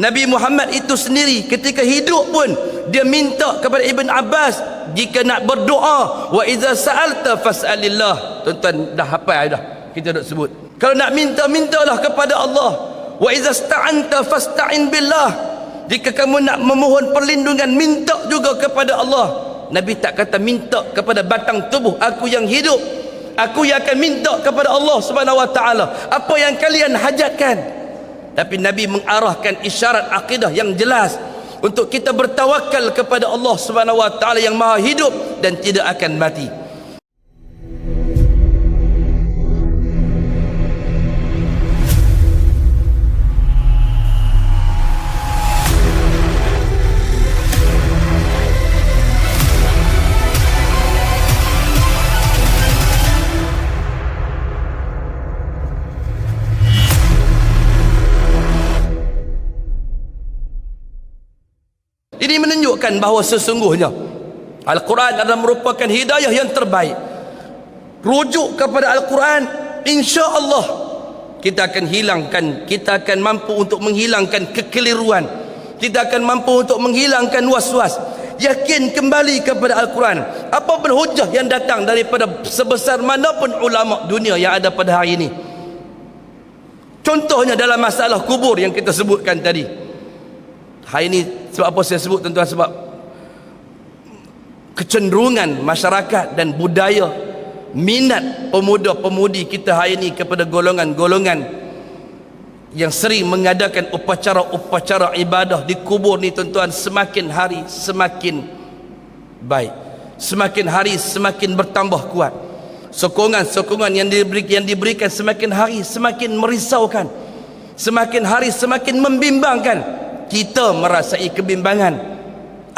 Nabi Muhammad itu sendiri ketika hidup pun dia minta kepada Ibn Abbas, jika nak berdoa, wa iza sa'alta fas'alillah. Tuan-tuan dah hafal dah, kita dah sebut. Kalau nak minta, mintalah kepada Allah. Wa iza sta'anta fasta'in billah. Jika kamu nak memohon perlindungan, minta juga kepada Allah. Nabi tak kata minta kepada batang tubuh aku yang hidup. Aku yang akan minta kepada Allah Subhanahu wa taala apa yang kalian hajatkan. Tapi Nabi mengarahkan isyarat akidah yang jelas untuk kita bertawakal kepada Allah Subhanahu wa taala yang Maha hidup dan tidak akan mati. Ini menunjukkan bahawa sesungguhnya Al-Quran adalah merupakan hidayah yang terbaik. Rujuk kepada Al-Quran, insya-Allah kita akan mampu untuk menghilangkan kekeliruan. Kita akan mampu untuk menghilangkan was-was. Yakin kembali kepada Al-Quran. Apa pun hujah yang datang daripada sebesar manapun ulama dunia yang ada pada hari ini. Contohnya dalam masalah kubur yang kita sebutkan tadi. Hari ini sebab apa saya sebut tuan-tuan? Sebab kecenderungan masyarakat dan budaya, minat pemuda-pemudi kita hari ini kepada golongan-golongan yang sering mengadakan upacara-upacara ibadah di kubur ni tuan-tuan, semakin hari semakin baik, semakin hari semakin bertambah kuat. Sokongan-sokongan yang diberikan semakin hari semakin merisaukan, semakin hari semakin membimbangkan. Kita merasai kebimbangan.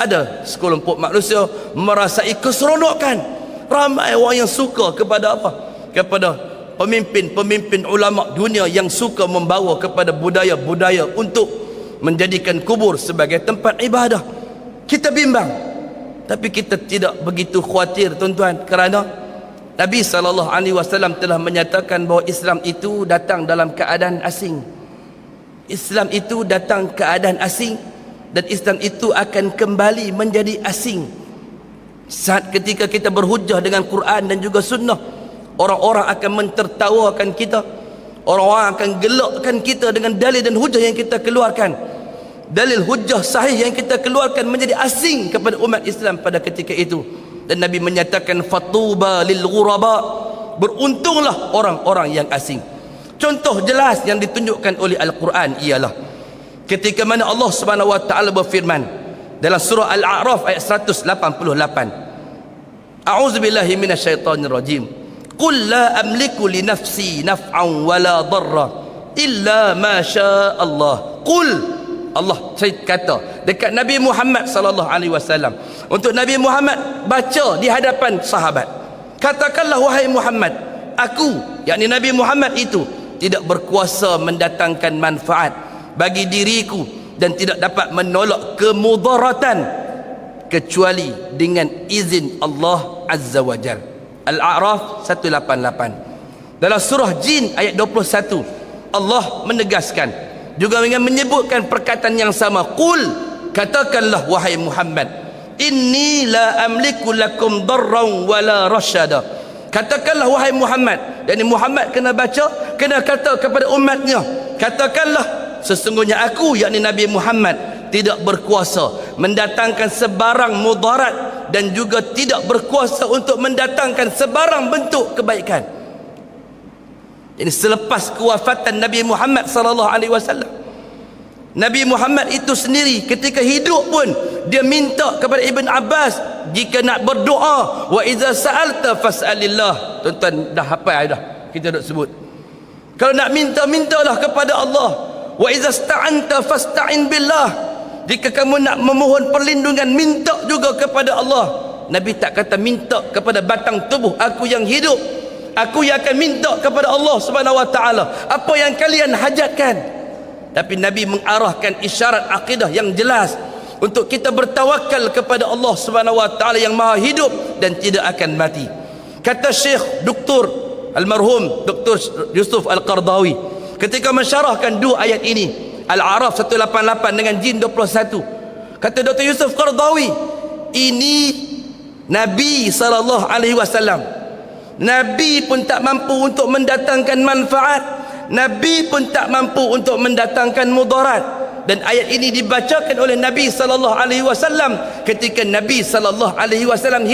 Ada sekelompok manusia merasai keseronokan. Ramai orang yang suka kepada apa? Kepada pemimpin-pemimpin ulama dunia yang suka membawa kepada budaya-budaya untuk menjadikan kubur sebagai tempat ibadah. Kita bimbang, tapi kita tidak begitu khawatir tuan-tuan, kerana Nabi SAW telah menyatakan bahawa Islam itu datang dalam keadaan asing. Islam itu datang keadaan asing, dan Islam itu akan kembali menjadi asing saat ketika kita berhujah dengan Quran dan juga sunnah. Orang-orang akan mentertawakan kita, orang-orang akan gelakkan kita dengan dalil dan hujah yang kita keluarkan. Dalil hujah sahih yang kita keluarkan menjadi asing kepada umat Islam pada ketika itu. Dan Nabi menyatakan fatuba lil ghuraba, beruntunglah orang-orang yang asing. Contoh jelas yang ditunjukkan oleh Al-Quran ialah ketika mana Allah Subhanahu wa taala berfirman dalam surah Al-A'raf ayat 188. A'udzubillahi minasyaitonir rajim. Qul la amliku li nafsi naf'an wala darra illa ma syaa Allah. Qul, Allah kata dekat Nabi Muhammad sallallahu alaihi wasallam, untuk Nabi Muhammad baca di hadapan sahabat. Katakanlah wahai Muhammad, aku, yakni Nabi Muhammad itu tidak berkuasa mendatangkan manfaat bagi diriku dan tidak dapat menolak kemudaratan kecuali dengan izin Allah Azza wa Jal. Al-A'raf 188. Dalam surah Jin ayat 21, Allah menegaskan juga dengan menyebutkan perkataan yang sama. Qul, katakanlah wahai Muhammad, inni la amliku lakum darran wala rasyada. Katakanlah wahai Muhammad, yakni Muhammad kena baca, kena kata kepada umatnya, katakanlah sesungguhnya aku, yakni Nabi Muhammad, tidak berkuasa mendatangkan sebarang mudarat dan juga tidak berkuasa untuk mendatangkan sebarang bentuk kebaikan. Ini selepas kewafatan Nabi Muhammad sallallahu alaihi wasallam. Nabi Muhammad itu sendiri ketika hidup pun dia minta kepada Ibn Abbas, jika nak berdoa, wa iza sa'alta fas'alillah. Tuan-tuan dah hafal dah, kita dah sebut. Kalau nak minta, mintalah kepada Allah. Wa iza sta'anta fasta'in billah. Jika kamu nak memohon perlindungan, minta juga kepada Allah. Nabi tak kata minta kepada batang tubuh aku yang hidup. Aku yang akan minta kepada Allah Subhanahu wa taala apa yang kalian hajatkan. Tapi Nabi mengarahkan isyarat akidah yang jelas untuk kita bertawakal kepada Allah Subhanahu wa taala yang Maha hidup dan tidak akan mati. Kata Syekh Dr. Almarhum Dr. Yusuf Al-Qardawi ketika mensyarahkan dua ayat ini, Al-A'raf 188 dengan jin 21. Kata Dr. Yusuf Qaradawi, ini Nabi SAW. Nabi pun tak mampu untuk mendatangkan manfaat, Nabi pun tak mampu untuk mendatangkan mudarat. Dan ayat ini dibacakan oleh Nabi SAW ketika Nabi SAW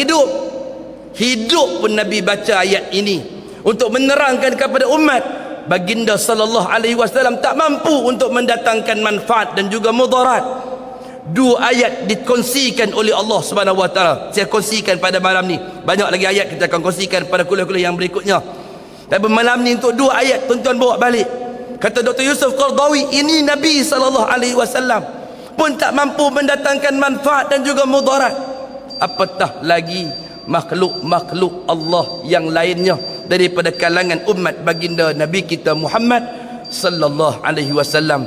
hidup pun Nabi baca ayat ini untuk menerangkan kepada umat. Baginda SAW tak mampu untuk mendatangkan manfaat dan juga mudarat. Dua ayat dikongsikan oleh Allah Subhanahu Wa Taala. Saya kongsikan pada malam ni. Banyak lagi ayat kita akan kongsikan pada kuliah-kuliah yang berikutnya. Tapi malam ni untuk dua ayat tuan-tuan bawa balik. Kata Dr. Yusuf Qaradawi, ini Nabi SAW pun tak mampu mendatangkan manfaat dan juga mudarat, apatah lagi makhluk-makhluk Allah yang lainnya daripada kalangan umat baginda Nabi kita Muhammad sallallahu alaihi wasallam.